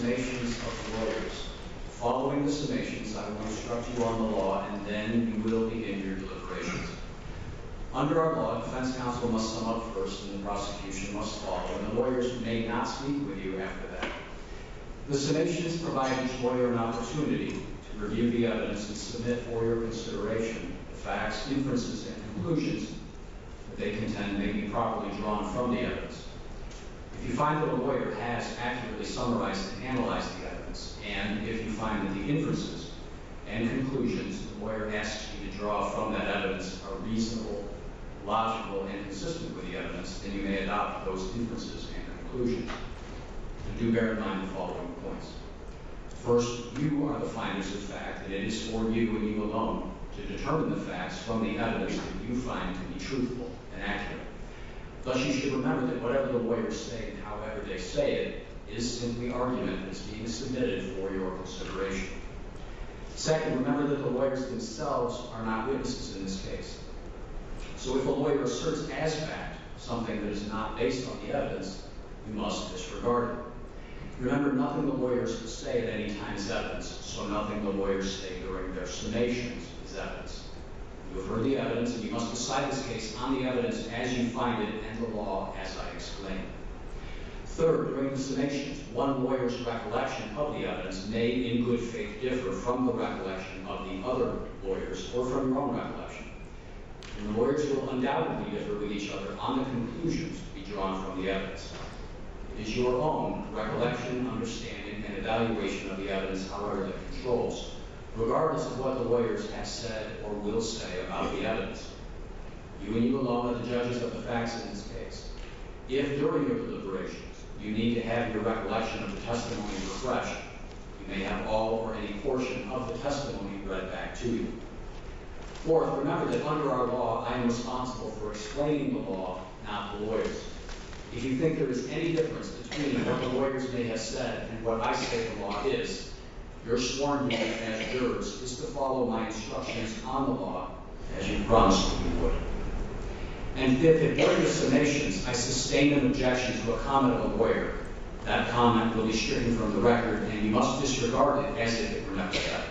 summations of lawyers. Following the summations, I will instruct you on the law, and then you will begin your deliberations. Under our law, defense counsel must sum up first, and the prosecution must follow, and the lawyers may not speak with you after that. The summations provide each lawyer an opportunity to review the evidence and submit for your consideration the facts, inferences, and conclusions that they contend may be properly drawn from the evidence. If you find that a lawyer has accurately summarized and analyzed the evidence, and if you find that the inferences and conclusions the lawyer asks you to draw from that evidence are reasonable, logical, and consistent with the evidence, then you may adopt those inferences and conclusions. But do bear in mind the following points. First, you are the finders of fact, and it is for you and you alone to determine the facts from the evidence that you find to be truthful and accurate. Thus, you should remember that whatever the lawyers say and however they say it is simply argument that's being submitted for your consideration. Second, remember that the lawyers themselves are not witnesses in this case. So if a lawyer asserts as fact something that is not based on the evidence, you must disregard it. Remember, nothing the lawyers say at any time is evidence, so nothing the lawyers say during their summations is evidence. You have heard the evidence, and you must decide this case on the evidence as you find it and the law as I explained. Third, during the summations, one lawyer's recollection of the evidence may in good faith differ from the recollection of the other lawyers or from your own recollection. And the lawyers will undoubtedly differ with each other on the conclusions to be drawn from the evidence. It is your own recollection, understanding, and evaluation of the evidence, however, that controls, regardless of what the lawyers have said or will say about the evidence. You and you alone are the judges of the facts in this case. If during your deliberations you need to have your recollection of the testimony refreshed, you may have all or any portion of the testimony read back to you. Fourth, remember that under our law, I am responsible for explaining the law, not the lawyers. If you think there is any difference between what the lawyers may have said and what I say the law is, your sworn duty as jurors is to follow my instructions on the law as you promised you would. And fifth, if during the summations I sustain an objection to a comment of a lawyer, that comment will be stricken from the record and you must disregard it as if it were never said.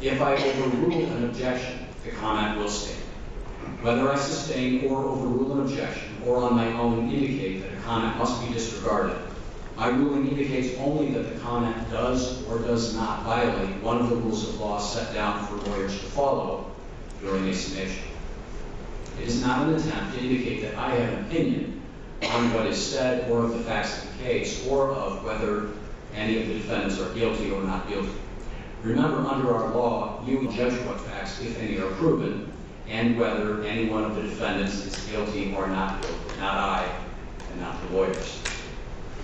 If I overrule an objection, the comment will stand. Whether I sustain or overrule an objection or on my own indicate that a comment must be disregarded, my ruling indicates only that the comment does or does not violate one of the rules of law set down for lawyers to follow during a summation. It is not an attempt to indicate that I have an opinion on what is said or of the facts of the case or of whether any of the defendants are guilty or not guilty. Remember, under our law, you will judge what facts, if any, are proven and whether any one of the defendants is guilty or not guilty, not I and not the lawyers.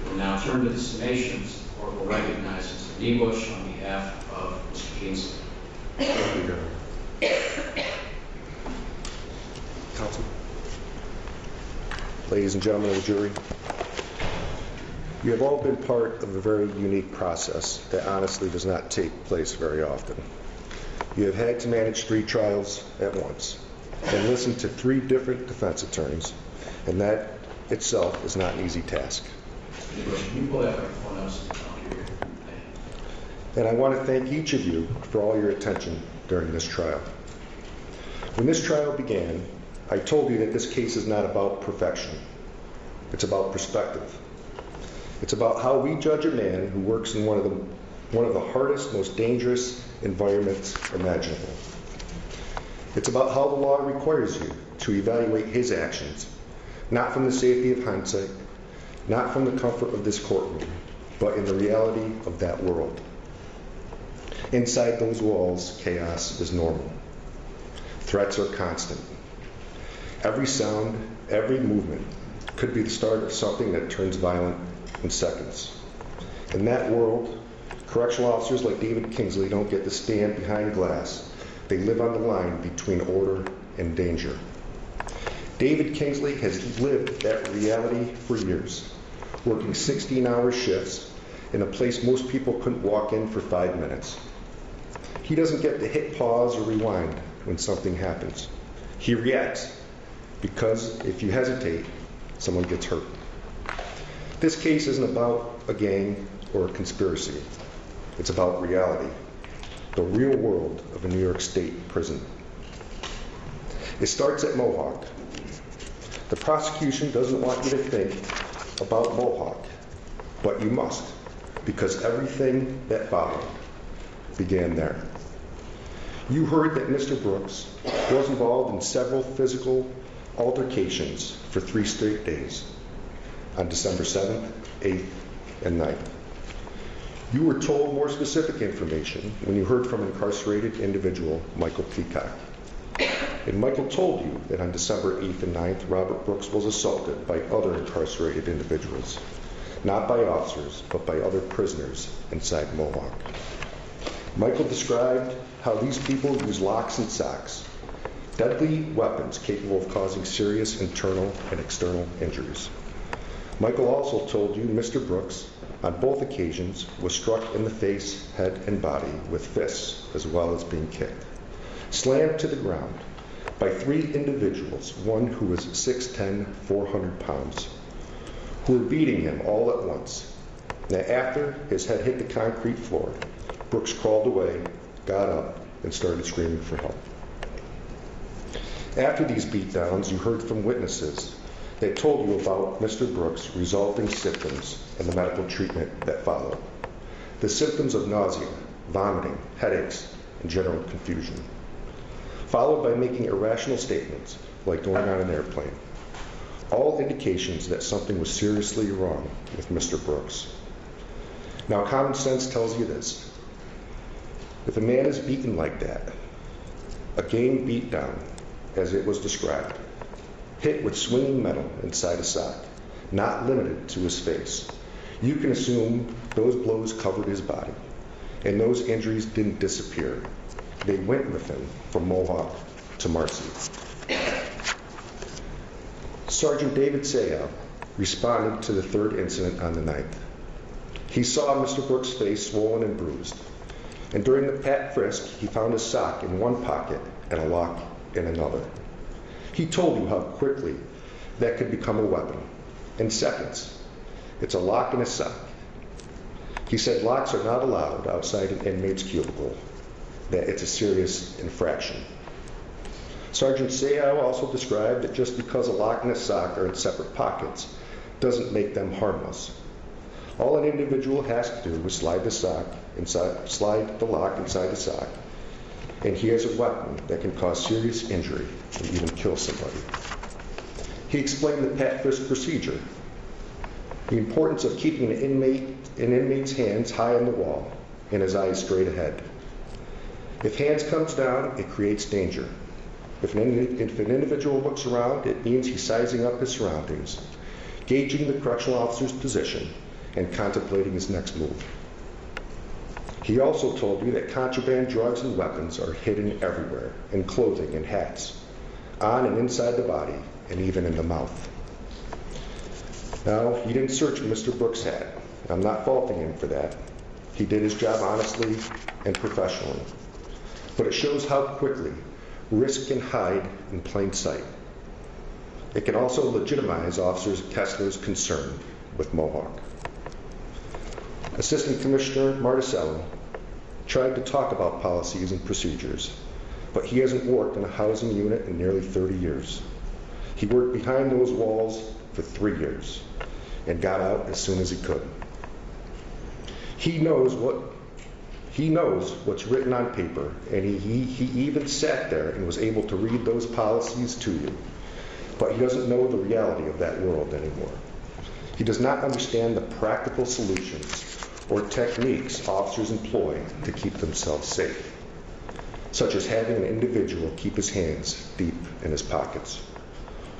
We will now turn to the summations. The court will recognize Mr. Niebusch on behalf of Mr. Kingsley. Thank you, Governor. Counsel. Ladies and gentlemen of the jury, you have all been part of a very unique process that honestly does not take place very often. You have had to manage 3 trials at once and listen to 3 different defense attorneys, and that itself is not an easy task. And I want to thank each of you for all your attention during this trial. When this trial began, I told you that this case is not about perfection. It's about perspective. It's about how we judge a man who works in one of the hardest, most dangerous environments imaginable. It's about how the law requires you to evaluate his actions, not from the safety of hindsight, not from the comfort of this courtroom, but in the reality of that world. Inside those walls, chaos is normal. Threats are constant. Every sound, every movement could be the start of something that turns violent in seconds. In that world, correctional officers like David Kingsley don't get to stand behind glass. They live on the line between order and danger. David Kingsley has lived that reality for years, working 16-hour shifts in a place most people couldn't walk in for 5 minutes. He doesn't get to hit pause or rewind when something happens. He reacts, because if you hesitate, someone gets hurt. This case isn't about a gang or a conspiracy. It's about reality, the real world of a New York State prison. It starts at Mohawk. The prosecution doesn't want you to think about Mohawk, but you must, because everything that followed began there. You heard that Mr. Brooks was involved in several physical altercations for 3 straight days on December 7th, 8th, and 9th. You were told more specific information when you heard from incarcerated individual Michael Peacock. And Michael told you that on December 8th and 9th, Robert Brooks was assaulted by other incarcerated individuals, not by officers, but by other prisoners inside Mohawk. Michael described how these people use locks and socks, deadly weapons capable of causing serious internal and external injuries. Michael also told you Mr. Brooks, on both occasions, was struck in the face, head, and body with fists, as well as being kicked, slammed to the ground by 3 individuals, one who was 6'10", 400 pounds, who were beating him all at once. Now, after his head hit the concrete floor, Brooks crawled away, got up, and started screaming for help. After these beatdowns, you heard from witnesses that told you about Mr. Brooks' resulting symptoms and the medical treatment that followed. The symptoms of nausea, vomiting, headaches, and general confusion, followed by making irrational statements like going on an airplane. All indications that something was seriously wrong with Mr. Brooks. Now, common sense tells you this. If a man is beaten like that, a game beatdown, as it was described, hit with swinging metal inside a sock, not limited to his face, you can assume those blows covered his body, and those injuries didn't disappear. They went with him from Mohawk to Marcy. Sergeant David Sayal responded to the 3rd incident on the 9th. He saw Mr. Brooks' face swollen and bruised, and during the pat frisk, he found a sock in one pocket and a lock in another. He told you how quickly that could become a weapon. In seconds. It's a lock and a sock. He said locks are not allowed outside an inmate's cubicle, that it's a serious infraction. Sergeant Sayal also described that just because a lock and a sock are in separate pockets doesn't make them harmless. All an individual has to do is slide the lock inside the sock, and he has a weapon that can cause serious injury and even kill somebody. He explained the pat frisk procedure, the importance of keeping an inmate's hands high on the wall and his eyes straight ahead. If hands comes down, it creates danger. If an individual looks around, it means he's sizing up his surroundings, gauging the correctional officer's position, and contemplating his next move. He also told you that contraband drugs and weapons are hidden everywhere, in clothing and hats, on and inside the body, and even in the mouth. Now, he didn't search Mr. Brooks' hat. I'm not faulting him for that. He did his job honestly and professionally. But it shows how quickly risk can hide in plain sight. It can also legitimize Officer Kessler's concern with Mohawk. Assistant Commissioner Marticello tried to talk about policies and procedures, but he hasn't worked in a housing unit in nearly 30 years. He worked behind those walls for 3 years and got out as soon as he could. He knows what's written on paper, and he even sat there and was able to read those policies to you, but he doesn't know the reality of that world anymore. He does not understand the practical solutions or techniques officers employ to keep themselves safe, such as having an individual keep his hands deep in his pockets.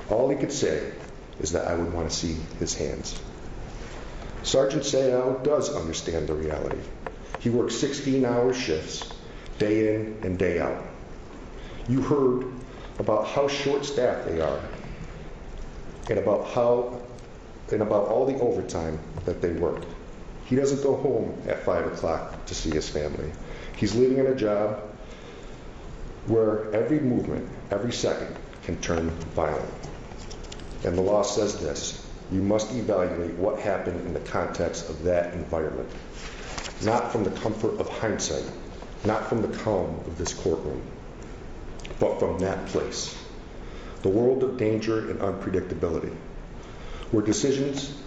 All he could say is that I would want to see his hands. Sergeant Sayal does understand the reality. He works 16-hour shifts, day in and day out. You heard about how short-staffed they are, and about all the overtime that they work. He doesn't go home at 5 o'clock to see his family. He's living in a job where every movement, every second, can turn violent. And the law says this: you must evaluate what happened in the context of that environment. not from the comfort of hindsight, not from the calm of this courtroom, but from that place, the world of danger and unpredictability, where decisions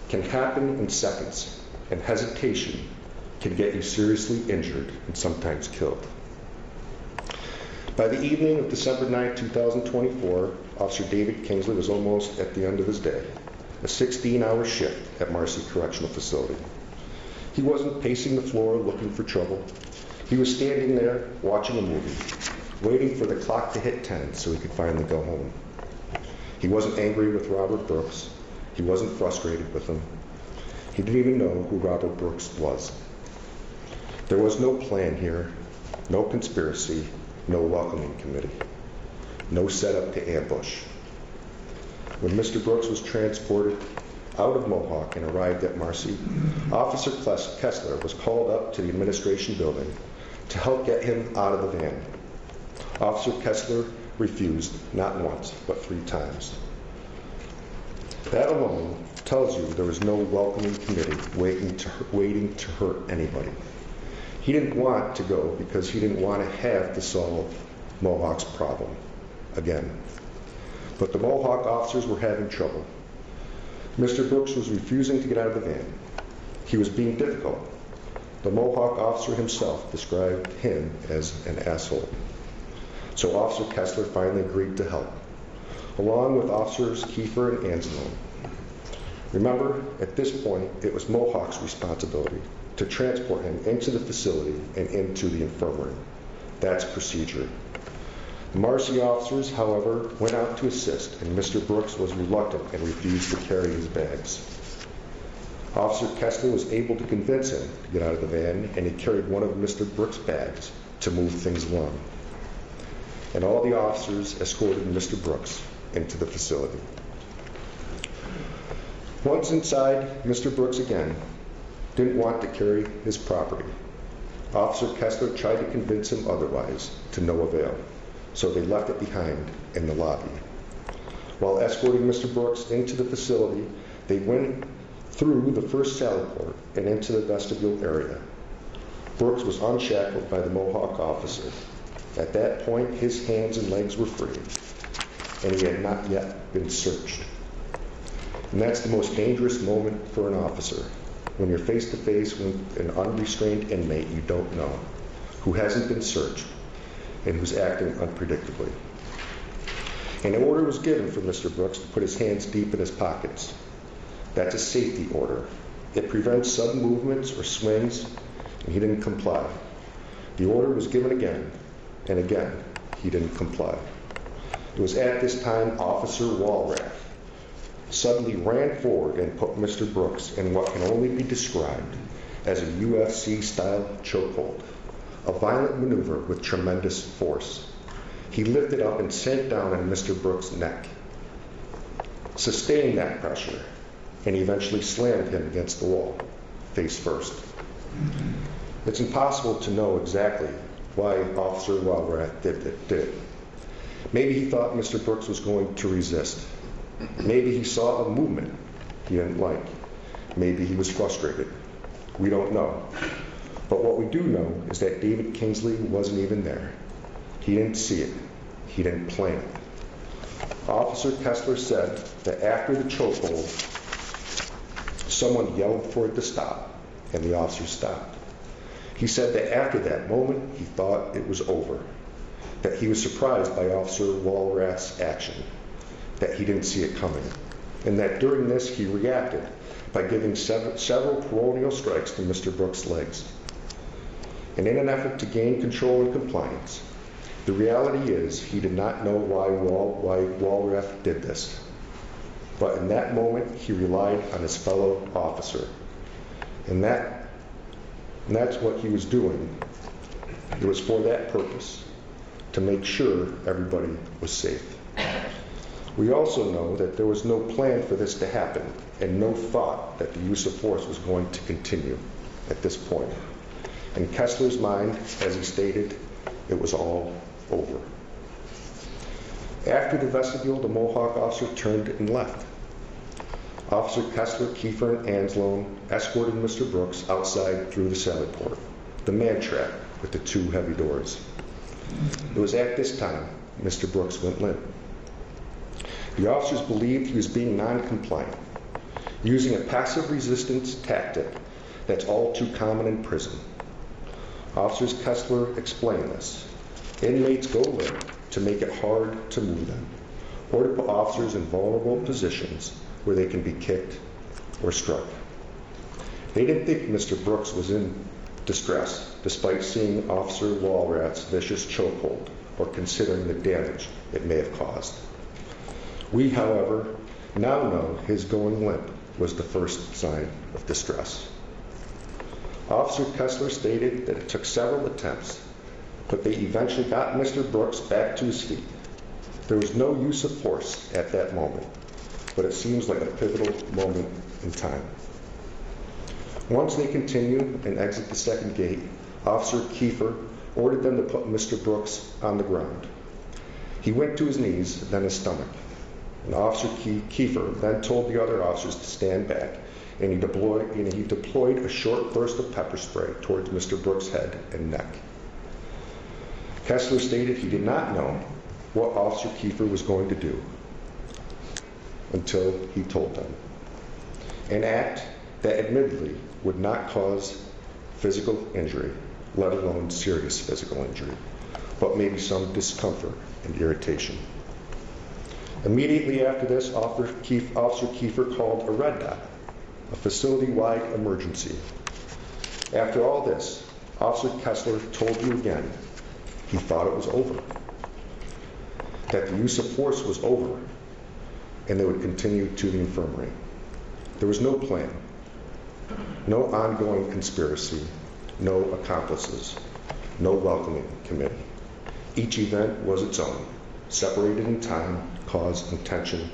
can happen in seconds and hesitation can get you seriously injured and sometimes killed. By the evening of December 9, 2024, Officer David Kingsley was almost at the end of his day, a 16-hour shift at Marcy Correctional Facility. He wasn't pacing the floor looking for trouble. He was standing there watching a movie, waiting for the clock to hit 10 so he could finally go home. He wasn't angry with Robert Brooks. He wasn't frustrated with him. He didn't even know who Robert Brooks was. There was no plan here, no conspiracy, no welcoming committee, no setup to ambush. When Mr. Brooks was transported out of Mohawk and arrived at Marcy, Officer Kessler was called up to the administration building to help get him out of the van. Officer Kessler refused not once, but 3 times. That alone tells you there was no welcoming committee waiting to hurt anybody. He didn't want to go because he didn't want to have to solve Mohawk's problem again. But the Mohawk officers were having trouble. Mr. Brooks was refusing to get out of the van. He was being difficult. The Mohawk officer himself described him as an asshole. So Officer Kessler finally agreed to help, along with Officers Kiefer and Anzalone. Remember, at this point, it was Mohawk's responsibility to transport him into the facility and into the infirmary. That's procedure. The Marcy officers, however, went out to assist, and Mr. Brooks was reluctant and refused to carry his bags. Officer Kessler was able to convince him to get out of the van, and he carried one of Mr. Brooks' bags to move things along. And all the officers escorted Mr. Brooks into the facility. Once inside, Mr. Brooks again didn't want to carry his property. Officer Kessler tried to convince him otherwise, to no avail, so they left it behind in the lobby. While escorting Mr. Brooks into the facility, they went through the first sally port and into the vestibule area. Brooks was unshackled by the Mohawk officer. At that point, his hands and legs were free, and he had not yet been searched. And that's the most dangerous moment for an officer, when you're face to face with an unrestrained inmate you don't know, who hasn't been searched, and who's acting unpredictably. An order was given for Mr. Brooks to put his hands deep in his pockets. That's a safety order. It prevents sudden movements or swings, and he didn't comply. The order was given again, and again, he didn't comply. It was at this time Officer Walrath suddenly ran forward and put Mr. Brooks in what can only be described as a UFC-style chokehold, a violent maneuver with tremendous force. He lifted up and sank down on Mr. Brooks' neck, sustained that pressure, and eventually slammed him against the wall, face first. It's impossible to know exactly why Officer Walrath did it. Maybe he thought Mr. Brooks was going to resist. Maybe he saw a movement he didn't like. Maybe he was frustrated. We don't know. But what we do know is that David Kingsley wasn't even there. He didn't see it. He didn't plan it. Officer Kessler said that after the chokehold, someone yelled for it to stop, and the officer stopped. He said that after that moment, he thought it was over, that he was surprised by Officer Walrath's action, that he didn't see it coming, and that during this he reacted by giving several coronial strikes to Mr. Brooks' legs. And in an effort to gain control and compliance, the reality is he did not know why Walrath did this. But in that moment, he relied on his fellow officer. And that's what he was doing. It was for that purpose, to make sure everybody was safe. We also know that there was no plan for this to happen, and no thought that the use of force was going to continue at this point. In Kessler's mind, as he stated, it was all over. After the vestibule, the Mohawk officer turned and left. Officer Kessler, Kiefer, and Anzalone escorted Mr. Brooks outside through the sally port, the man trap with the two heavy doors. It was at this time Mr. Brooks went limp. The officers believed he was being non-compliant, using a passive resistance tactic that's all too common in prison. Officers Kessler explained this. Inmates go limp to make it hard to move them, or to put officers in vulnerable positions where they can be kicked or struck. They didn't think Mr. Brooks was in distress, despite seeing Officer Walrath's vicious chokehold or considering the damage it may have caused. We, however, now know his going limp was the first sign of distress. Officer Kessler stated that it took several attempts, but they eventually got Mr. Brooks back to his feet. There was no use of force at that moment, but it seems like a pivotal moment in time. Once they continue and exit the second gate, Officer Kiefer ordered them to put Mr. Brooks on the ground. He went to his knees, then his stomach. And Officer Kiefer then told the other officers to stand back, and he deployed a short burst of pepper spray towards Mr. Brooks' head and neck. Kessler stated he did not know what Officer Kiefer was going to do until he told them. An act that admittedly would not cause physical injury, let alone serious physical injury, but maybe some discomfort and irritation. Immediately after this, Officer Kiefer called a red dot, a facility-wide emergency. After all this, Officer Kessler told you again he thought it was over, that the use of force was over, and they would continue to the infirmary. There was no plan, no ongoing conspiracy, no accomplices, no welcoming committee. Each event was its own, separated in time, cause, intention,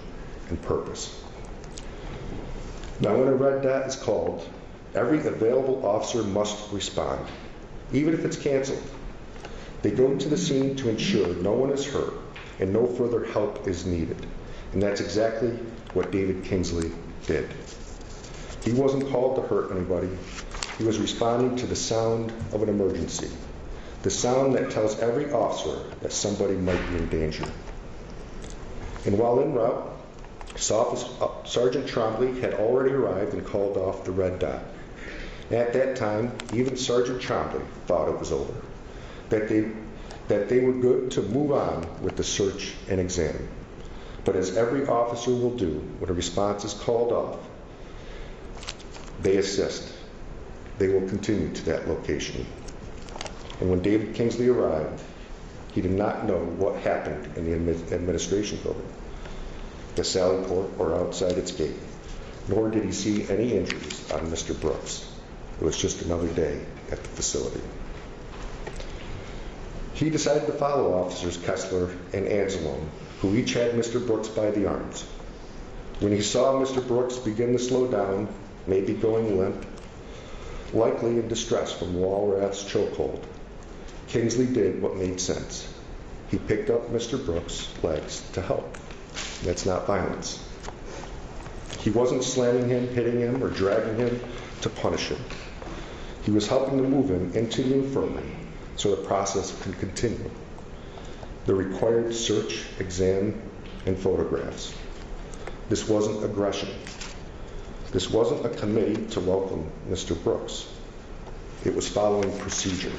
and purpose. Now, when a red dot is called, every available officer must respond, even if it's canceled. They go to the scene to ensure no one is hurt and no further help is needed. And that's exactly what David Kingsley did. He wasn't called to hurt anybody. He was responding to the sound of an emergency, the sound that tells every officer that somebody might be in danger. And while en route, Sergeant Trombley had already arrived and called off the red dot. At that time, even Sergeant Trombley thought it was over, that they were good to move on with the search and examine. But as every officer will do when a response is called off, they assist. They will continue to that location. And when David Kingsley arrived, he did not know what happened in the administration building, the sally port, or outside its gate, nor did he see any injuries on Mr. Brooks. It was just another day at the facility. He decided to follow Officers Kessler and Anzalone, who each had Mr. Brooks by the arms. When he saw Mr. Brooks begin to slow down, maybe going limp, likely in distress from Walrath's chokehold, Kingsley did what made sense. He picked up Mr. Brooks' legs to help. That's not violence. He wasn't slamming him, hitting him, or dragging him to punish him. He was helping to move him into the infirmary so the process could continue. The required search, exam, and photographs. This wasn't aggression. This wasn't a committee to welcome Mr. Brooks. It was following procedure.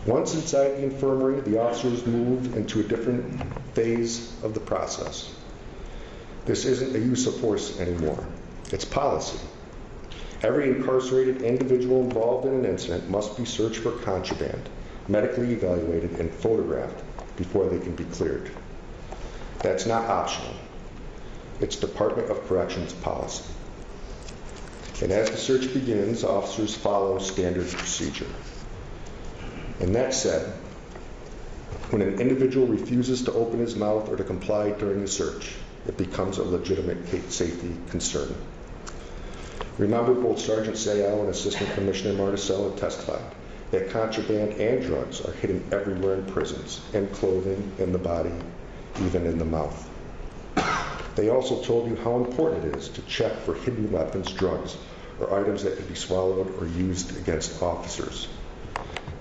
Once inside the infirmary, the officers moved into a different phase of the process. This isn't a use of force anymore. It's policy. Every incarcerated individual involved in an incident must be searched for contraband, medically evaluated, and photographed before they can be cleared. That's not optional. It's Department of Corrections policy. And as the search begins, officers follow standard procedure. And that said, when an individual refuses to open his mouth or to comply during the search, it becomes a legitimate safety concern. Remember, both Sergeant Sayal and Assistant Commissioner Marticella testified that contraband and drugs are hidden everywhere in prisons, in clothing, in the body, even in the mouth. They also told you how important it is to check for hidden weapons, drugs, or items that could be swallowed or used against officers.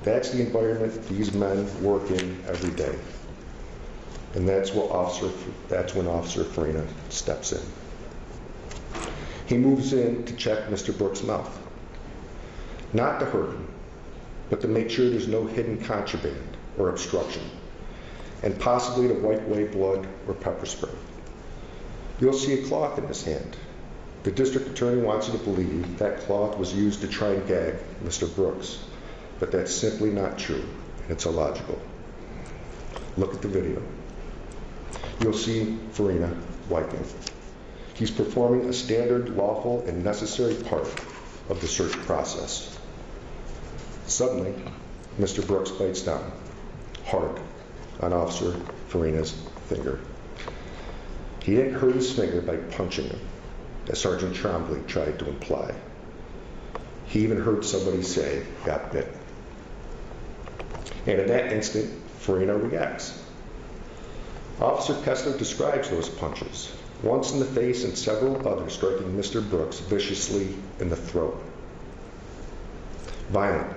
That's the environment these men work in every day. And that's when Officer Farina steps in. He moves in to check Mr. Brooks' mouth. Not to hurt him, but to make sure there's no hidden contraband or obstruction, and possibly to wipe away blood or pepper spray. You'll see a cloth in his hand. The district attorney wants you to believe that cloth was used to try and gag Mr. Brooks, but that's simply not true, and it's illogical. Look at the video. You'll see Farina wiping. He's performing a standard, lawful, and necessary part of the search process. Suddenly, Mr. Brooks bites down, hard, on Officer Farina's finger. He didn't hurt his finger by punching him, as Sergeant Trombley tried to imply. He even heard somebody say, "Got bit." And in that instant, Farina reacts. Officer Kessler describes those punches, once in the face and several others striking Mr. Brooks viciously in the throat. Violent,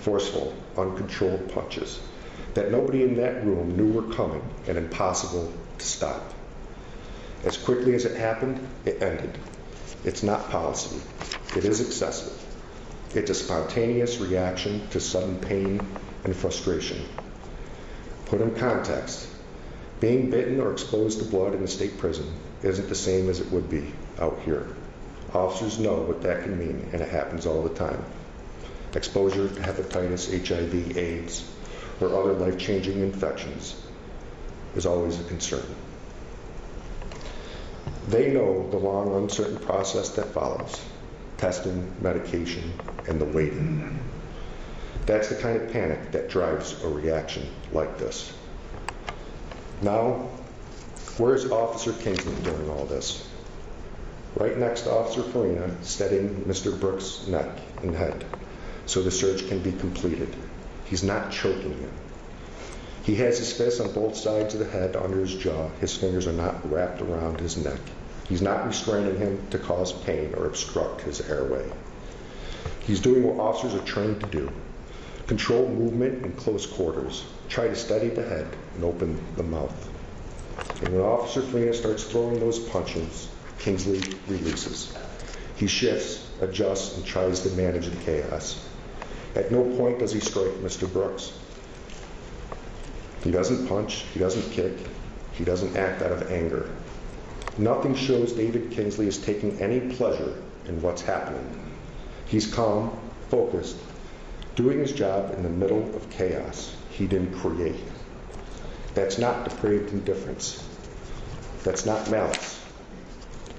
forceful, uncontrolled punches that nobody in that room knew were coming and impossible to stop. As quickly as it happened, it ended. It's not policy. It is excessive. It's a spontaneous reaction to sudden pain and frustration. Put in context, being bitten or exposed to blood in a state prison isn't the same as it would be out here. Officers know what that can mean, and it happens all the time. Exposure to hepatitis, HIV, AIDS, or other life-changing infections is always a concern. They know the long, uncertain process that follows: testing, medication, and the waiting. That's the kind of panic that drives a reaction like this. Now, where's Officer Kingsley during all this? Right next to Officer Farina, steadying Mr. Brooks' neck and head so the search can be completed. He's not choking him. He has his fists on both sides of the head under his jaw. His fingers are not wrapped around his neck. He's not restraining him to cause pain or obstruct his airway. He's doing what officers are trained to do: control movement in close quarters, try to steady the head and open the mouth. And when Officer Farina starts throwing those punches, Kingsley releases. He shifts, adjusts, and tries to manage the chaos. At no point does he strike Mr. Brooks. He doesn't punch, he doesn't kick, he doesn't act out of anger. Nothing shows David Kingsley is taking any pleasure in what's happening. He's calm, focused, doing his job in the middle of chaos he didn't create. That's not depraved indifference. That's not malice.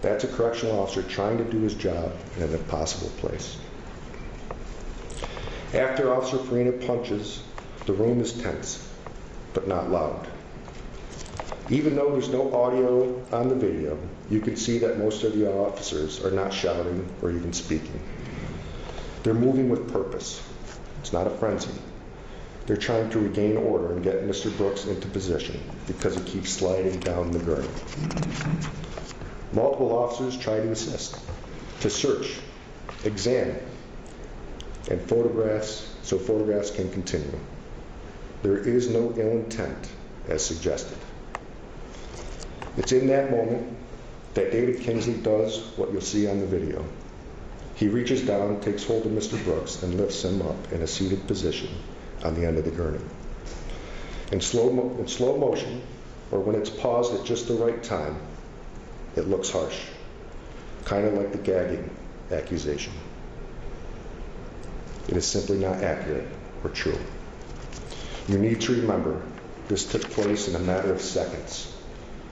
That's a correctional officer trying to do his job in an impossible place. After Officer Farina punches, the room is tense, but not loud. Even though there's no audio on the video, you can see that most of the officers are not shouting or even speaking. They're moving with purpose. It's not a frenzy. They're trying to regain order and get Mr. Brooks into position because he keeps sliding down the gurney. Multiple officers try to assist, to search, examine, and so photographs can continue. There is no ill intent as suggested. It's in that moment that David Kingsley does what you'll see on the video. He reaches down, takes hold of Mr. Brooks, and lifts him up in a seated position on the end of the gurney. In slow motion, or when it's paused at just the right time, it looks harsh, kind of like the gagging accusation. It is simply not accurate or true. You need to remember this took place in a matter of seconds.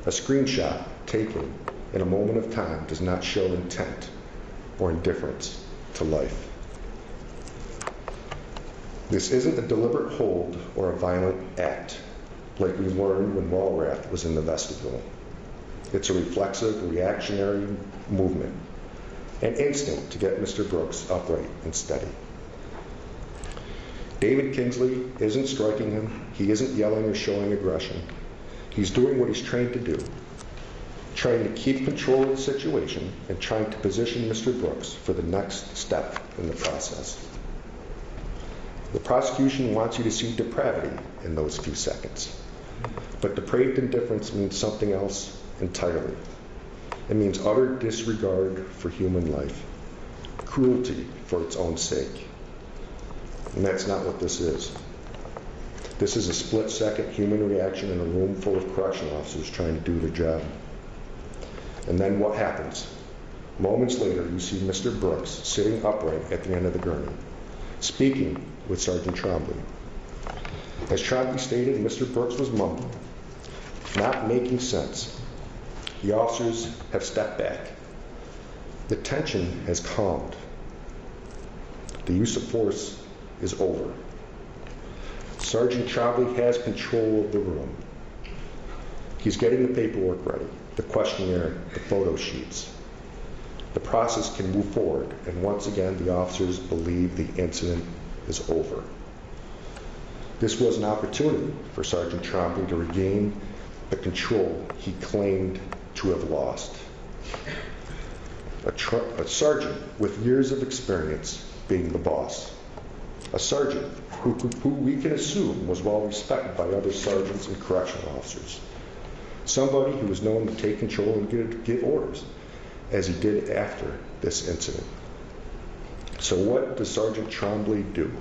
A screenshot taken in a moment of time does not show intent or indifference to life. This isn't a deliberate hold or a violent act like we learned when Walrath was in the vestibule. It's a reflexive, reactionary movement, an instinct to get Mr. Brooks upright and steady. David Kingsley isn't striking him. He isn't yelling or showing aggression. He's doing what he's trained to do. trying to keep control of the situation and trying to position Mr. Brooks for the next step in the process. The prosecution wants you to see depravity in those few seconds. But depraved indifference means something else entirely. It means utter disregard for human life, cruelty for its own sake. And that's not what this is. This is a split-second human reaction in a room full of correctional officers trying to do their job. And then what happens? Moments later, you see Mr. Brooks sitting upright at the end of the gurney, speaking with Sergeant Trombley. As Trombley stated, Mr. Brooks was mumbling, not making sense. The officers have stepped back. The tension has calmed. The use of force is over. Sergeant Trombley has control of the room. He's getting the paperwork ready, the questionnaire, the photo sheets. The process can move forward, and once again, the officers believe the incident is over. This was an opportunity for Sergeant Trombley to regain the control he claimed to have lost. A sergeant with years of experience being the boss. A sergeant who we can assume was well respected by other sergeants and correctional officers. Somebody who was known to take control and give orders, as he did after this incident. So what does Sergeant Trombley do?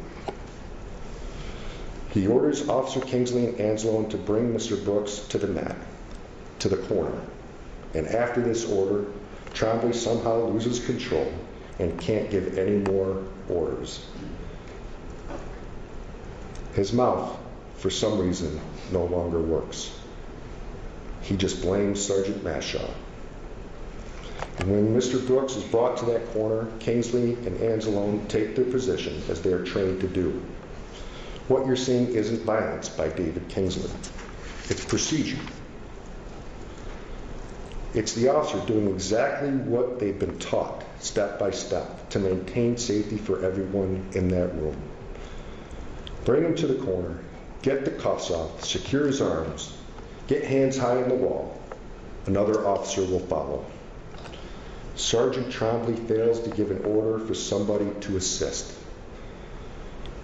He orders Officer Kingsley and Anzalone to bring Mr. Brooks to the mat, to the corner. And after this order, Trombley somehow loses control and can't give any more orders. His mouth, for some reason, no longer works. He just blames Sergeant Mashaw. And when Mr. Brooks is brought to that corner, Kingsley and Anzalone take their position as they are trained to do. What you're seeing isn't violence by David Kingsley. It's procedure. It's the officer doing exactly what they've been taught, step by step, to maintain safety for everyone in that room. Bring him to the corner, get the cuffs off, secure his arms, get hands high on the wall. Another officer will follow. Sergeant Trombley fails to give an order for somebody to assist.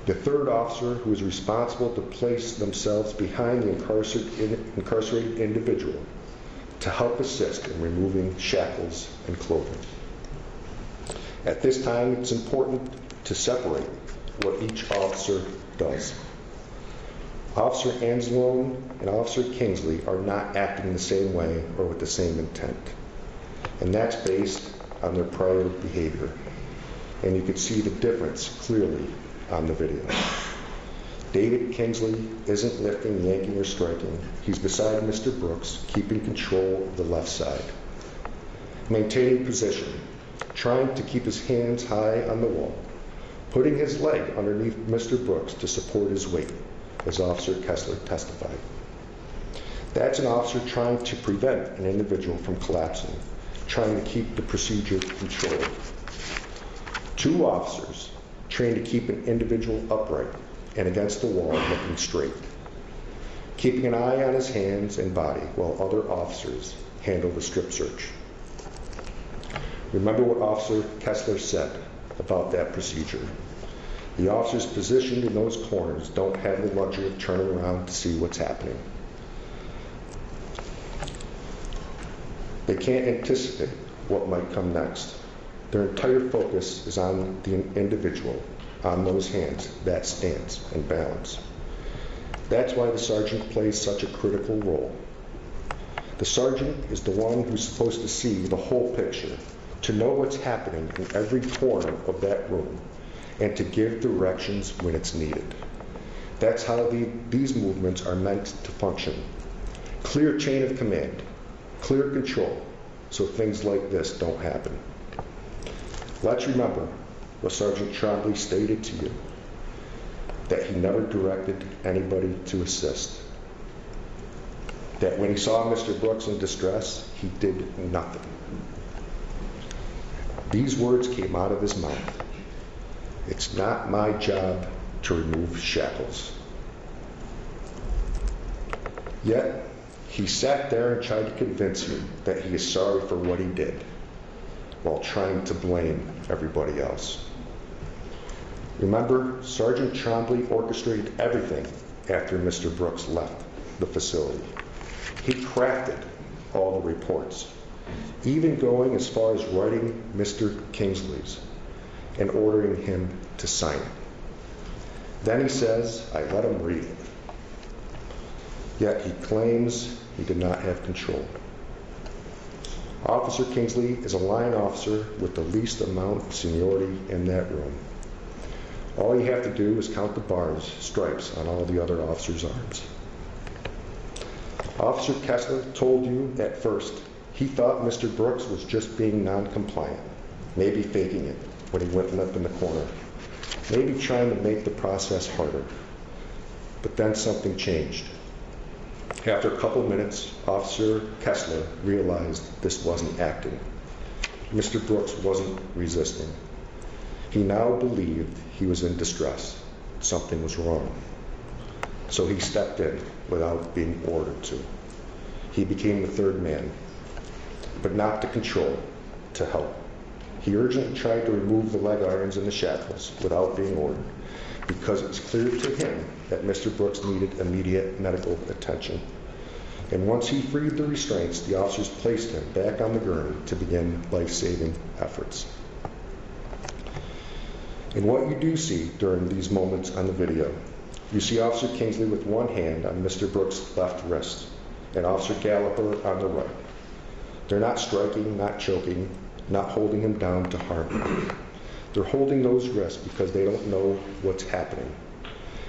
The third officer, who is responsible to place themselves behind the incarcerated individual to help assist in removing shackles and clothing. At this time, it's important to separate what each officer does. Officer Anzalone and Officer Kingsley are not acting the same way or with the same intent. And that's based on their prior behavior. And you can see the difference clearly on the video. David Kingsley isn't lifting, yanking, or striking. He's beside Mr. Brooks, keeping control of the left side, maintaining position, trying to keep his hands high on the wall, putting his leg underneath Mr. Brooks to support his weight, as Officer Kessler testified. That's an officer trying to prevent an individual from collapsing, trying to keep the procedure controlled. Two officers trained to keep an individual upright and against the wall looking straight, keeping an eye on his hands and body while other officers handle the strip search. Remember what Officer Kessler said about that procedure. The officers positioned in those corners don't have the luxury of turning around to see what's happening. They can't anticipate what might come next. Their entire focus is on the individual, on those hands, that stance and balance. That's why the sergeant plays such a critical role. The sergeant is the one who's supposed to see the whole picture, to know what's happening in every corner of that room, and to give directions when it's needed. That's how these movements are meant to function. Clear chain of command, clear control, so things like this don't happen. Let's remember what Sergeant Trombley stated to you, that he never directed anybody to assist. That when he saw Mr. Brooks in distress, he did nothing. These words came out of his mouth. It's not my job to remove shackles. Yet, He sat there and tried to convince you that he is sorry for what he did, while trying to blame everybody else. Remember, Sergeant Trombley orchestrated everything after Mr. Brooks left the facility. He crafted all the reports, even going as far as writing Mr. Kingsley's and ordering him to sign it. Then he says, I let him read it. Yet he claims he did not have control. Officer Kingsley is a line officer with the least amount of seniority in that room. All you have to do is count the bars, stripes on all the other officers' arms. Officer Kessler told you at first he thought Mr. Brooks was just being non-compliant, maybe faking it when he went limp in the corner, maybe trying to make the process harder. But then something changed. After a couple minutes, Officer Kessler realized this wasn't acting. Mr. Brooks wasn't resisting. He now believed he was in distress. Something was wrong. So he stepped in without being ordered to. He became the third man, but not to control, to help. He urgently tried to remove the leg irons and the shackles without being ordered, because it was clear to him that Mr. Brooks needed immediate medical attention. And once he freed the restraints, the officers placed him back on the gurney to begin life-saving efforts. And what you do see during these moments on the video, you see Officer Kingsley with one hand on Mr. Brooks' left wrist and Officer Gallagher on the right. They're not striking, not choking, not holding him down to harm him. They're holding those wrists because they don't know what's happening.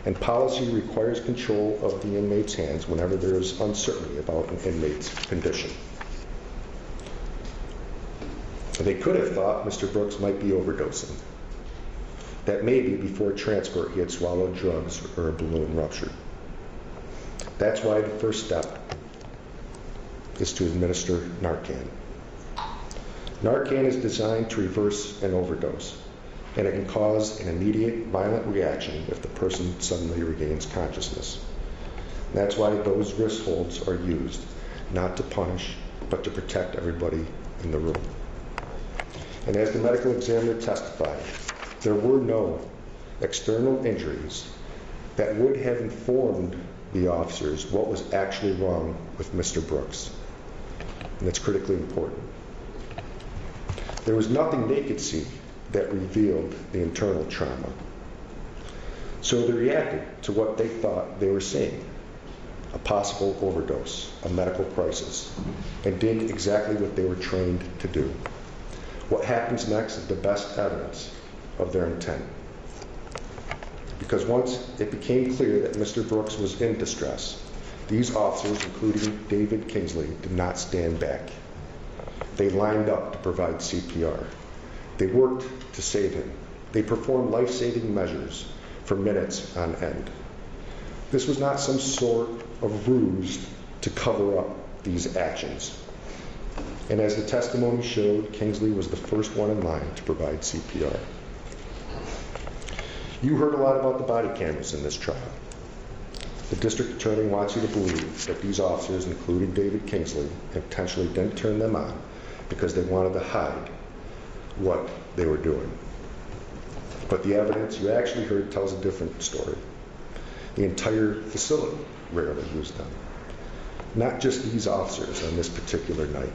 And policy requires control of the inmate's hands whenever there is uncertainty about an inmate's condition. They could have thought Mr. Brooks might be overdosing, that maybe before transport he had swallowed drugs or a balloon ruptured. That's why the first step is to administer Narcan. Narcan is designed to reverse an overdose, and it can cause an immediate violent reaction if the person suddenly regains consciousness. That's why those wrist holds are used, not to punish, but to protect everybody in the room. And as the medical examiner testified, there were no external injuries that would have informed the officers what was actually wrong with Mr. Brooks. And that's critically important. There was nothing they could see that revealed the internal trauma. So they reacted to what they thought they were seeing, a possible overdose, a medical crisis, and did exactly what they were trained to do. What happens next is the best evidence of their intent. Because once it became clear that Mr. Brooks was in distress, these officers, including David Kingsley, did not stand back. They lined up to provide CPR. They worked to save him. They performed life-saving measures for minutes on end. This was not some sort of ruse to cover up these actions. And as the testimony showed, Kingsley was the first one in line to provide CPR. You heard a lot about the body cameras in this trial. The district attorney wants you to believe that these officers, including David Kingsley, intentionally didn't turn them on because they wanted to hide what they were doing. But the evidence you actually heard tells a different story. The entire facility rarely used them. Not just these officers on this particular night.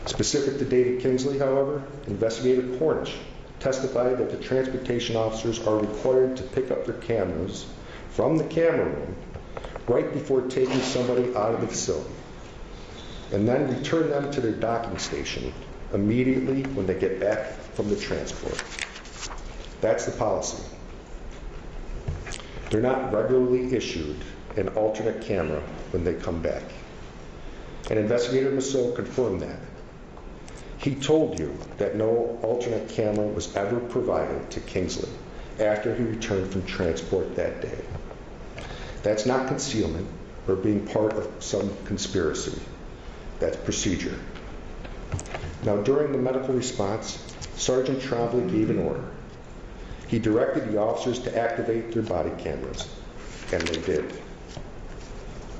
Specific to David Kingsley, however, Investigator Cornish testified that the transportation officers are required to pick up their cameras from the camera room right before taking somebody out of the facility, and then return them to their docking station immediately when they get back from the transport. That's the policy. They're not regularly issued an alternate camera when they come back. And Investigator Massot confirmed that. He told you that no alternate camera was ever provided to Kingsley after he returned from transport that day. That's not concealment or being part of some conspiracy. That's procedure. Now, during the medical response, Sergeant Trombley gave an order. He directed the officers to activate their body cameras, and they did.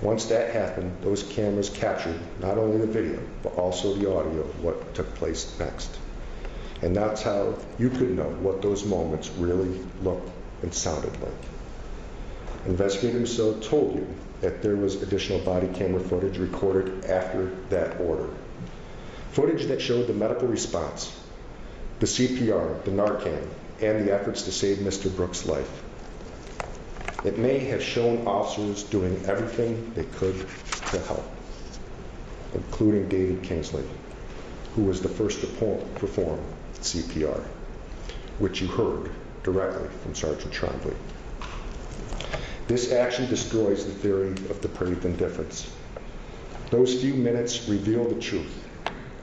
Once that happened, those cameras captured not only the video, but also the audio of what took place next. And that's how you could know what those moments really looked and sounded like. Investigator Masil told you that there was additional body camera footage recorded after that order. Footage that showed the medical response, the CPR, the Narcan, and the efforts to save Mr. Brooks' life. It may have shown officers doing everything they could to help, including David Kingsley, who was the first to perform CPR, which you heard directly from Sergeant Trombley. This action destroys the theory of depraved indifference. Those few minutes reveal the truth,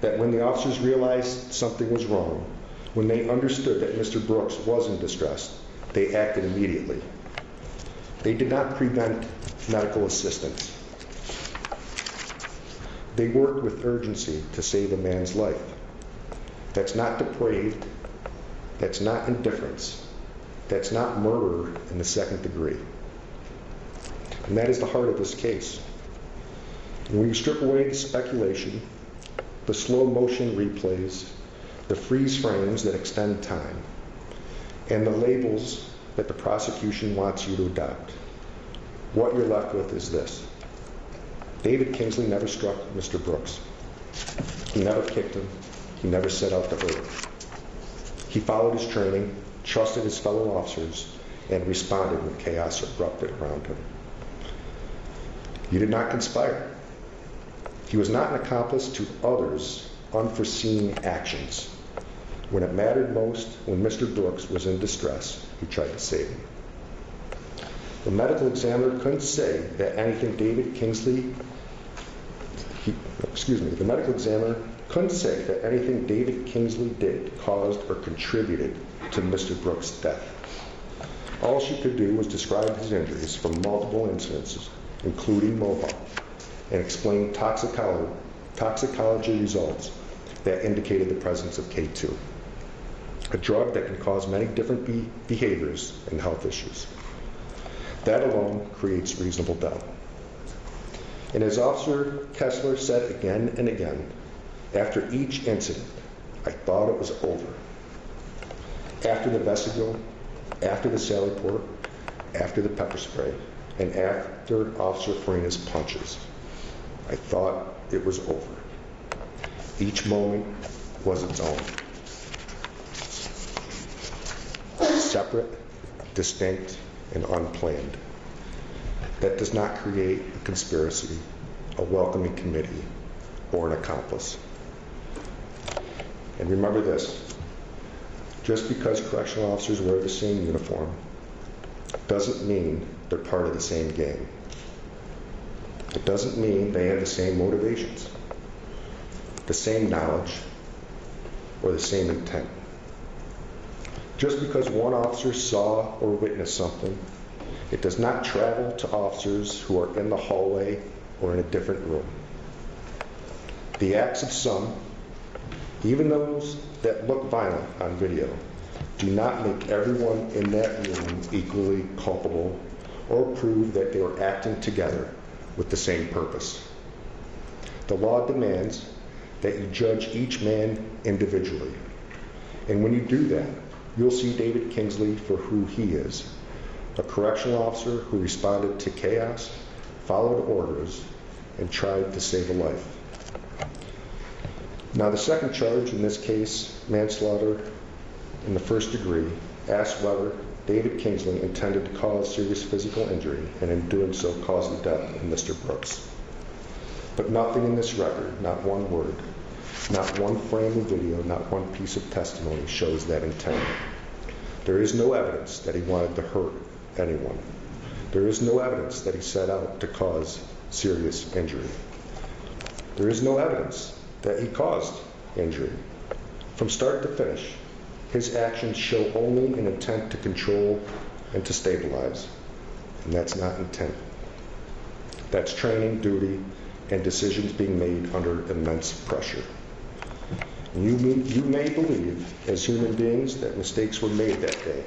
that when the officers realized something was wrong, when they understood that Mr. Brooks was in distress, they acted immediately. They did not prevent medical assistance. They worked with urgency to save a man's life. That's not depraved. That's not indifference. That's not murder in the second degree. And that is the heart of this case. And when you strip away the speculation, the slow motion replays, the freeze frames that extend time, and the labels that the prosecution wants you to adopt, what you're left with is this. David Kingsley never struck Mr. Brooks. He never kicked him. He never set out to hurt him. He followed his training, trusted his fellow officers, and responded when chaos erupted around him. He did not conspire. He was not an accomplice to others' unforeseen actions. When it mattered most, when Mr. Brooks was in distress, he tried to save him. The medical examiner couldn't say that anything David Kingsley, the medical examiner couldn't say that anything David Kingsley did caused or contributed to Mr. Brooks' death. All she could do was describe his injuries from multiple incidences, including mobile, and explain toxicology results that indicated the presence of K2, a drug that can cause many different behaviors and health issues. That alone creates reasonable doubt. And as Officer Kessler said again and again, after each incident, I thought it was over. After the vestibule, after the sally port, after the pepper spray, and after Officer Farina's punches, I thought it was over. Each moment was its own. Separate, distinct, and unplanned. That does not create a conspiracy, a welcoming committee, or an accomplice. And remember this, just because correctional officers wear the same uniform doesn't mean they're part of the same gang. It doesn't mean they have the same motivations, the same knowledge, or the same intent. Just because one officer saw or witnessed something, it does not travel to officers who are in the hallway or in a different room. The acts of some, even those that look violent on video, do not make everyone in that room equally culpable or prove that they were acting together with the same purpose. The law demands that you judge each man individually. And when you do that, you'll see David Kingsley for who he is, a correctional officer who responded to chaos, followed orders, and tried to save a life. Now, the second charge in this case, manslaughter in the first degree, asks whether David Kingsley intended to cause serious physical injury and in doing so cause the death of Mr. Brooks. But nothing in this record, not one word, not one frame of video, not one piece of testimony shows that intent. There is no evidence that he wanted to hurt anyone. There is no evidence that he set out to cause serious injury. There is no evidence that he caused injury. From start to finish, his actions show only an intent to control and to stabilize. And that's not intent. That's training, duty, and decisions being made under immense pressure. You may believe, as human beings, that mistakes were made that day.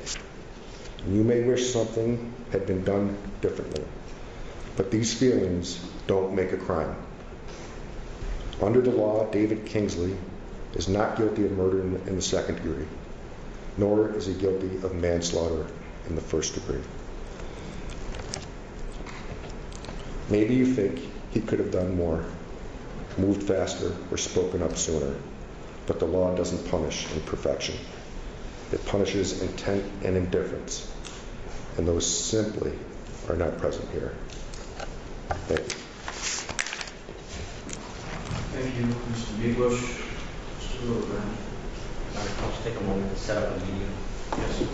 And you may wish something had been done differently. but these feelings don't make a crime. Under the law, David Kingsley is not guilty of murder in the second degree, nor is he guilty of manslaughter in the first degree. Maybe you think he could have done more, moved faster, or spoken up sooner, but the law doesn't punish imperfection. It punishes intent and indifference, and those simply are not present here. Thank you. Thank you, Mr. Mebush. Mr. Hildebrand. I'll just take a moment to set up a meeting. Yes, sir.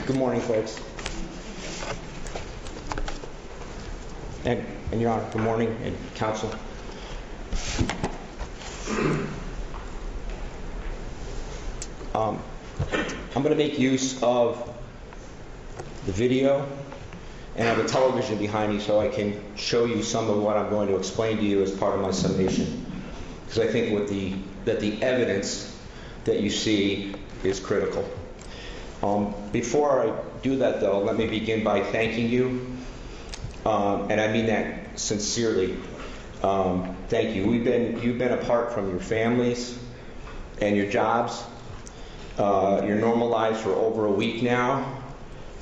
Good morning, folks. And Your Honor, good morning, and counsel. I'm going to make use of the video and have a television behind me so I can show you some of what I'm going to explain to you as part of my summation. Because I think that the evidence that you see is critical. Before I do that, though, let me begin by thanking you, and I mean that sincerely. Thank you. You've been apart from your families and your jobs, your normal lives for over a week now.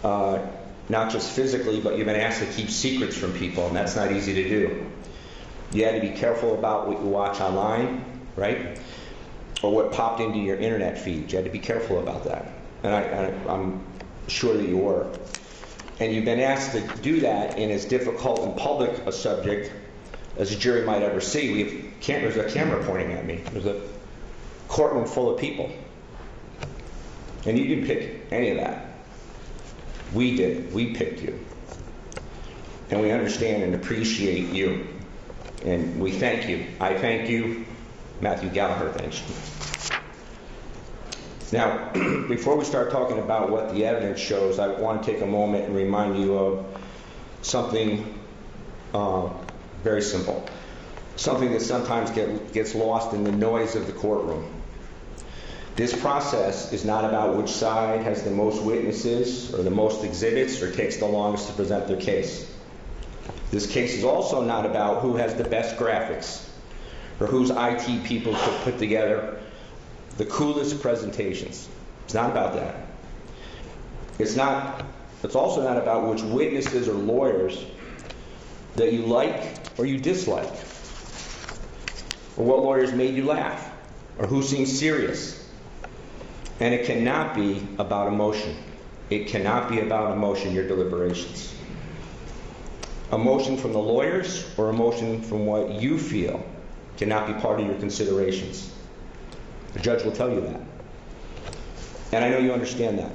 Not just physically, but you've been asked to keep secrets from people, and that's not easy to do. You had to be careful about what you watch online, right? Or what popped into your internet feed. You had to be careful about that. And I'm sure that you were. And you've been asked to do that in as difficult and public a subject as a jury might ever see. There's a camera pointing at me. There's a courtroom full of people. And you didn't pick any of that. We did. We picked you. And we understand and appreciate you. And we thank you. I thank you. Matthew Gallagher thanks you. Now, before we start talking about what the evidence shows, I want to take a moment and remind you of something very simple. Something that sometimes gets lost in the noise of the courtroom. This process is not about which side has the most witnesses or the most exhibits or takes the longest to present their case. This case is also not about who has the best graphics or whose IT people could put together the coolest presentations. It's not about that. It's also not about which witnesses or lawyers that you like or you dislike, or what lawyers made you laugh, or who seems serious. And it cannot be about emotion. It cannot be about emotion, your deliberations. Emotion from the lawyers or emotion from what you feel cannot be part of your considerations. The judge will tell you that. And I know you understand that.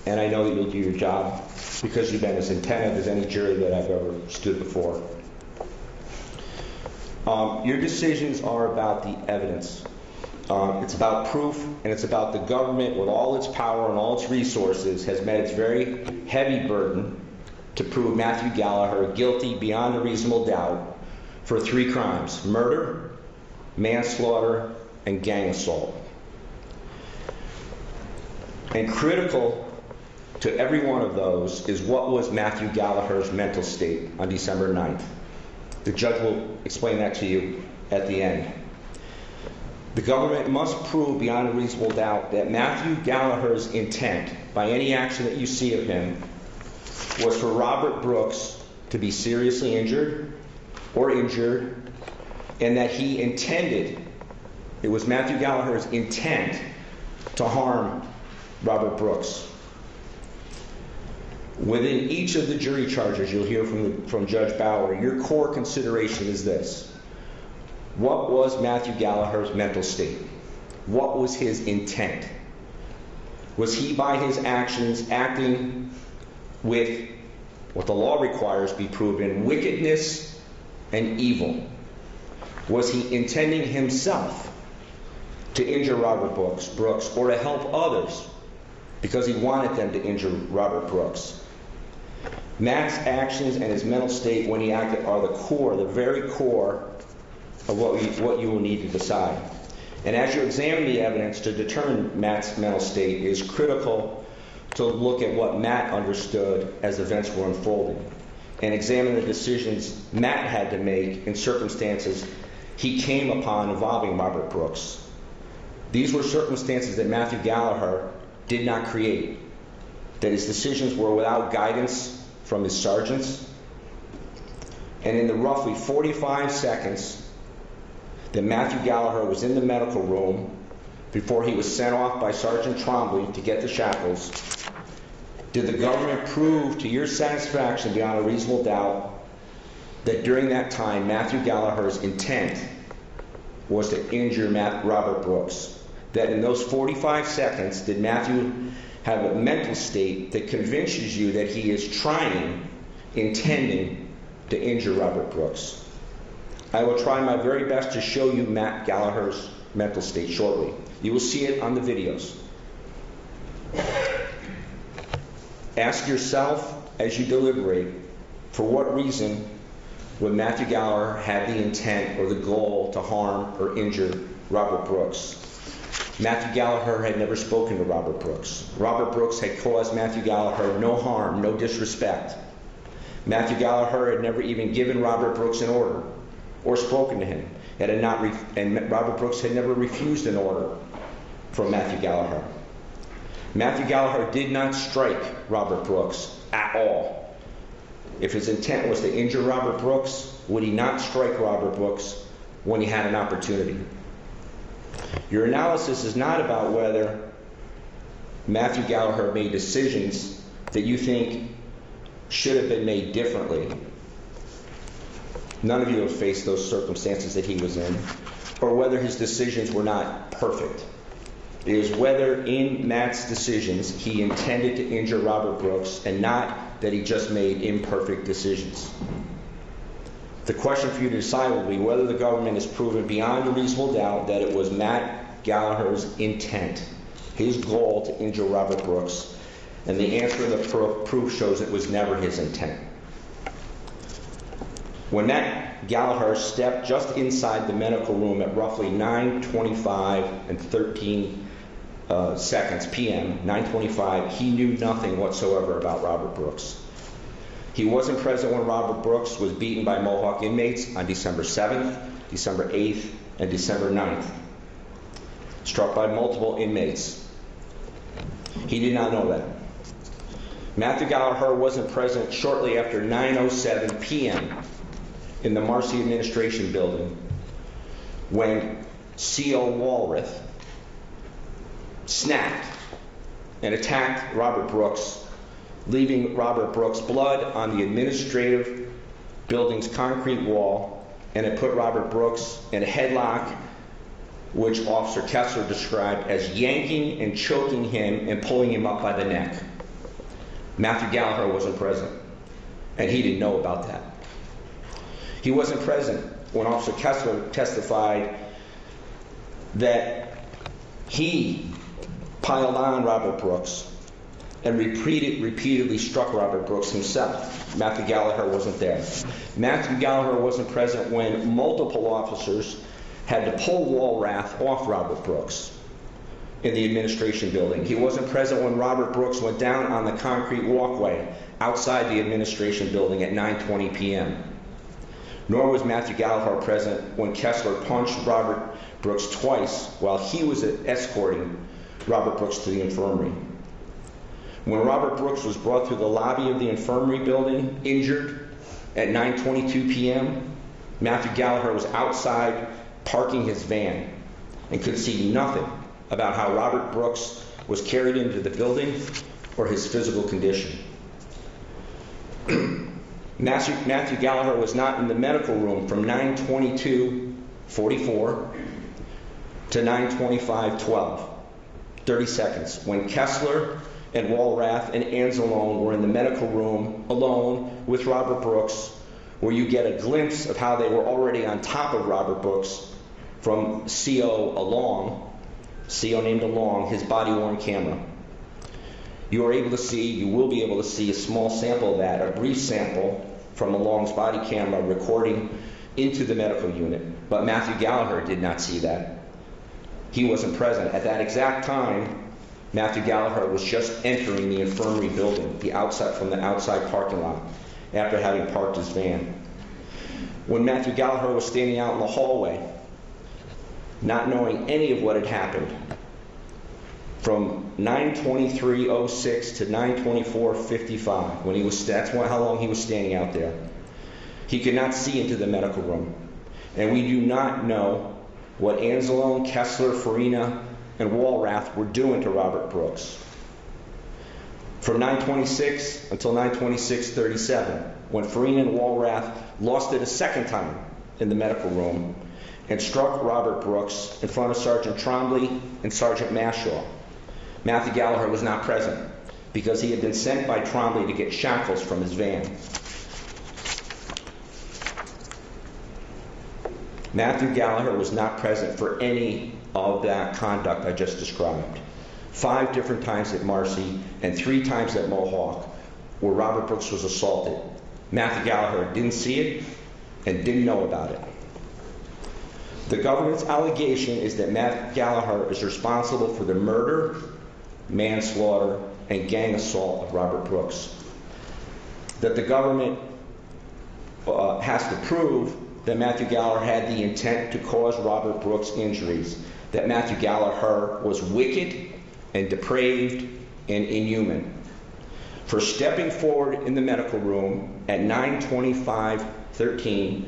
And I know that you'll do your job because you've been as attentive as any jury that I've ever stood before. Your decisions are about the evidence. It's about proof, and it's about the government with all its power and all its resources has met its very heavy burden to prove Matthew Gallagher guilty beyond a reasonable doubt for 3 crimes: murder, manslaughter, and gang assault. And critical to every one of those is what was Matthew Gallagher's mental state on December 9th. The judge will explain that to you at the end. The government must prove beyond a reasonable doubt that Matthew Gallagher's intent, by any action that you see of him, was for Robert Brooks to be seriously injured or injured and that he intended, it was Matthew Gallagher's intent to harm Robert Brooks. Within each of the jury charges, you'll hear from Judge Bauer, your core consideration is this. What was Matthew Gallagher's mental state? What was his intent? Was he, by his actions, acting with what the law requires be proven, wickedness and evil? Was he intending himself to injure Robert Brooks or to help others because he wanted them to injure Robert Brooks? Matt's actions and his mental state when he acted are the very core of what you will need to decide. And as you examine the evidence to determine Matt's mental state, it is critical to look at what Matt understood as events were unfolding and examine the decisions Matt had to make in circumstances he came upon involving Robert Brooks. These were circumstances that Matthew Gallagher did not create, that his decisions were without guidance from his sergeants, and in the roughly 45 seconds that Matthew Gallagher was in the medical room before he was sent off by Sergeant Trombley to get the shackles, did the government prove to your satisfaction beyond a reasonable doubt that during that time Matthew Gallagher's intent was to injure Robert Brooks? That in those 45 seconds did Matthew have a mental state that convinces you that he is intending to injure Robert Brooks? I will try my very best to show you Matt Gallagher's mental state shortly. You will see it on the videos. Ask yourself as you deliberate, for what reason would Matthew Gallagher have the intent or the goal to harm or injure Robert Brooks? Matthew Gallagher had never spoken to Robert Brooks. Robert Brooks had caused Matthew Gallagher no harm, no disrespect. Matthew Gallagher had never even given Robert Brooks an order or spoken to him, and Robert Brooks had never refused an order from Matthew Gallagher. Matthew Gallagher did not strike Robert Brooks at all. If his intent was to injure Robert Brooks, would he not strike Robert Brooks when he had an opportunity? Your analysis is not about whether Matthew Gallagher made decisions that you think should have been made differently. None of you have faced those circumstances that he was in, or whether his decisions were not perfect. It is whether in Matt's decisions he intended to injure Robert Brooks and not that he just made imperfect decisions. The question for you to decide will be whether the government has proven beyond a reasonable doubt that it was Matt Gallagher's intent, his goal to injure Robert Brooks, and the answer of the proof shows it was never his intent. When Matt Gallagher stepped just inside the medical room at roughly 9:25 and 13 seconds p.m., 9:25, he knew nothing whatsoever about Robert Brooks. He wasn't present when Robert Brooks was beaten by Mohawk inmates on December 7th, December 8th, and December 9th, struck by multiple inmates. He did not know that. Matthew Gallagher wasn't present shortly after 9:07 p.m. in the Marcy administration building when C.O. Walrath snapped and attacked Robert Brooks, leaving Robert Brooks' blood on the administrative building's concrete wall, and it put Robert Brooks in a headlock, which Officer Kessler described as yanking and choking him and pulling him up by the neck. Matthew Gallagher wasn't present, and he didn't know about that. He wasn't present when Officer Kessler testified that he piled on Robert Brooks and repeatedly struck Robert Brooks himself. Matthew Gallagher wasn't there. Matthew Gallagher wasn't present when multiple officers had to pull Walrath off Robert Brooks in the administration building. He wasn't present when Robert Brooks went down on the concrete walkway outside the administration building at 9:20 p.m. Nor was Matthew Gallagher present when Kessler punched Robert Brooks twice while he was escorting Robert Brooks to the infirmary. When Robert Brooks was brought through the lobby of the infirmary building, injured, at 9:22 p.m., Matthew Gallagher was outside parking his van and could see nothing about how Robert Brooks was carried into the building or his physical condition. Matthew Gallagher was not in the medical room from 9:22:44 to 9:25:12, 30 seconds, when Kessler and Walrath and Anzalone were in the medical room alone with Robert Brooks, where you get a glimpse of how they were already on top of Robert Brooks from CO named Along, his body-worn camera. You will be able to see a small sample of that, a brief sample from Along's body camera recording into the medical unit. But Matthew Gallagher did not see that. He wasn't present. At that exact time, Matthew Gallagher was just entering the infirmary building, from the outside parking lot, after having parked his van. When Matthew Gallagher was standing out in the hallway, not knowing any of what had happened, from 9:23:06 to 9:24:55, that's how long he was standing out there. He could not see into the medical room. And we do not know what Anzalone, Kessler, Farina, and Walrath were doing to Robert Brooks. From 9:26 until 9:26:37, when Farina and Walrath lost it a second time in the medical room and struck Robert Brooks in front of Sergeant Trombley and Sergeant Mashaw. Matthew Gallagher was not present because he had been sent by Trombley to get shackles from his van. Matthew Gallagher was not present for any of that conduct I just described. 5 different times at Marcy and 3 times at Mohawk where Robert Brooks was assaulted. Matthew Gallagher didn't see it and didn't know about it. The government's allegation is that Matthew Gallagher is responsible for the murder, manslaughter, and gang assault of Robert Brooks. That the government has to prove that Matthew Gallagher had the intent to cause Robert Brooks injuries, that Matthew Gallagher was wicked and depraved and inhuman. For stepping forward in the medical room at 9:25:13,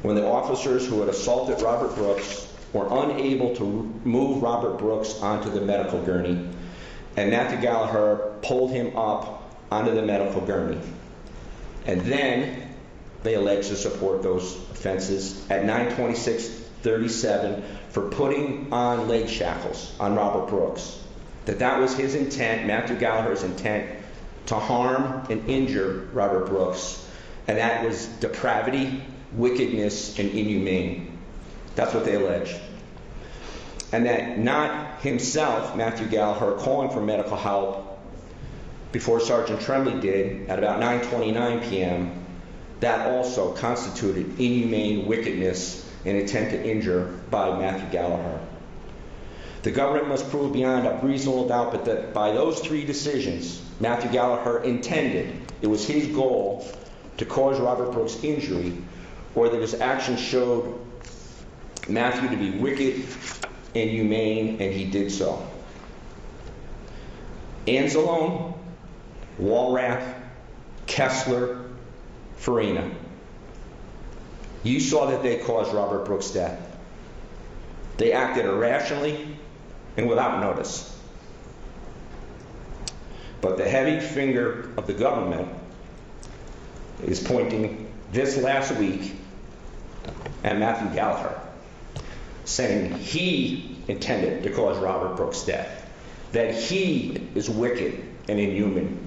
when the officers who had assaulted Robert Brooks were unable to move Robert Brooks onto the medical gurney, and Matthew Gallagher pulled him up onto the medical gurney. And then they alleged to support those offenses at 9:26:37 for putting on leg shackles on Robert Brooks. That was his intent, Matthew Gallagher's intent, to harm and injure Robert Brooks. And that was depravity, wickedness, and inhumane. That's what they allege. And that not himself, Matthew Gallagher, calling for medical help before Sergeant Tremblay did at about 9:29 p.m., that also constituted inhumane wickedness and intent to injure by Matthew Gallagher. The government must prove beyond a reasonable doubt but that by those 3 decisions, Matthew Gallagher intended, it was his goal, to cause Robert Brooks injury, or that his actions showed Matthew to be wicked and inhumane, and he did so. Anzalone, Walrath, Kessler, Farina. You saw that they caused Robert Brooks' death. They acted irrationally and without notice. But the heavy finger of the government is pointing this last week at Matthew Gallagher, saying he intended to cause Robert Brooks' death, that he is wicked and inhuman,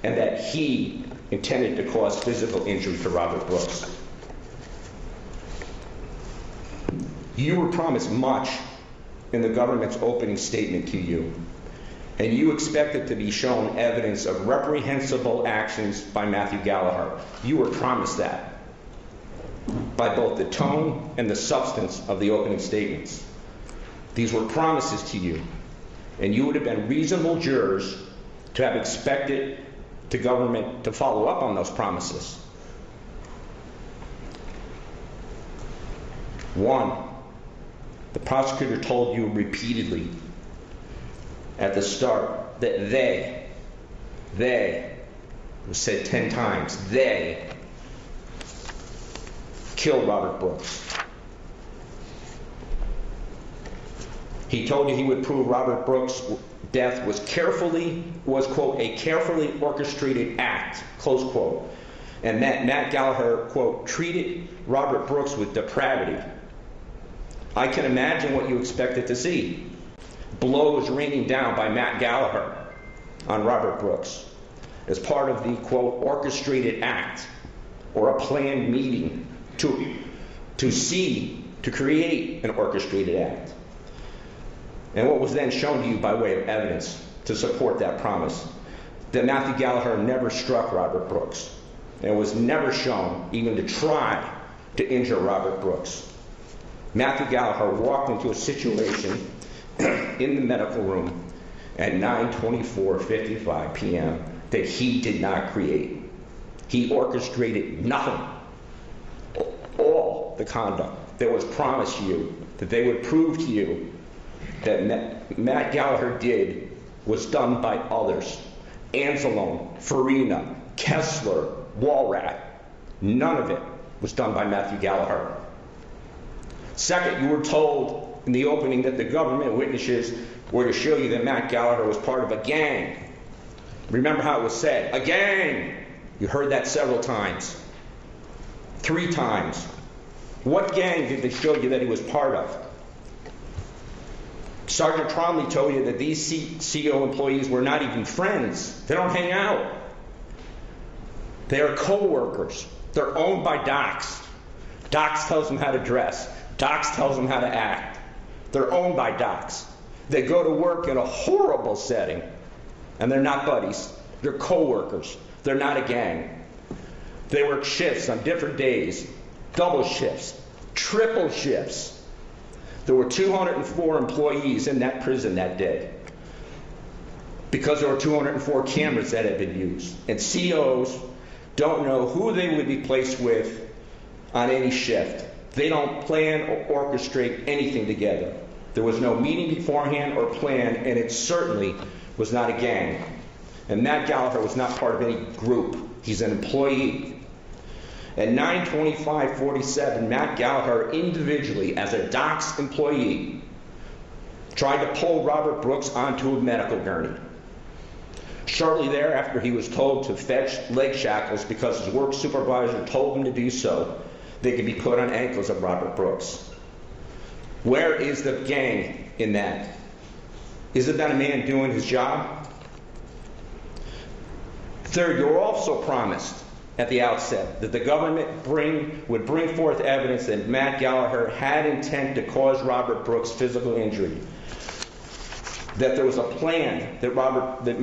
and that he intended to cause physical injury to Robert Brooks. You were promised much in the government's opening statement to you, and you expected to be shown evidence of reprehensible actions by Matthew Gallagher. You were promised that by both the tone and the substance of the opening statements. These were promises to you, and you would have been reasonable jurors to have expected the government to follow up on those promises. 1, the prosecutor told you repeatedly at the start that they, it was said 10 times, they kill Robert Brooks. He told you he would prove Robert Brooks' death was quote, a carefully orchestrated act, close quote. And Matt Gallagher, quote, treated Robert Brooks with depravity. I can imagine what you expected to see. Blows raining down by Matt Gallagher on Robert Brooks as part of the, quote, orchestrated act or a planned meeting to create an orchestrated act. And what was then shown to you by way of evidence to support that promise, that Matthew Gallagher never struck Robert Brooks and was never shown even to try to injure Robert Brooks. Matthew Gallagher walked into a situation in the medical room at 9:24:55 p.m. that he did not create. He orchestrated nothing. All the conduct that was promised you, that they would prove to you that Matt Gallagher did, was done by others. Anzalone, Farina, Kessler, Walrat. None of it was done by Matthew Gallagher. Second, you were told in the opening that the government witnesses were to show you that Matt Gallagher was part of a gang. Remember how it was said, a gang. You heard that several times. 3 times. What gang did they show you that he was part of? Sergeant Tromley told you that these CO employees were not even friends. They don't hang out. They are co-workers. They're owned by Docs. Docs tells them how to dress. Docs tells them how to act. They're owned by Docs. They go to work in a horrible setting, and they're not buddies. They're co-workers. They're not a gang. They work shifts on different days, double shifts, triple shifts. There were 204 employees in that prison that day because there were 204 cameras that had been used. And COs don't know who they would be placed with on any shift. They don't plan or orchestrate anything together. There was no meeting beforehand or plan, and it certainly was not a gang. And Matt Gallagher was not part of any group. He's an employee. At 9:25:47, Matt Gallagher individually, as a Docs employee, tried to pull Robert Brooks onto a medical gurney. Shortly thereafter, he was told to fetch leg shackles because his work supervisor told him to do so. They could be put on ankles of Robert Brooks. Where is the gang in that? Isn't that a man doing his job? Third, you were also promised at the outset that the government would bring forth evidence that Matt Gallagher had intent to cause Robert Brooks physical injury, that there was a plan that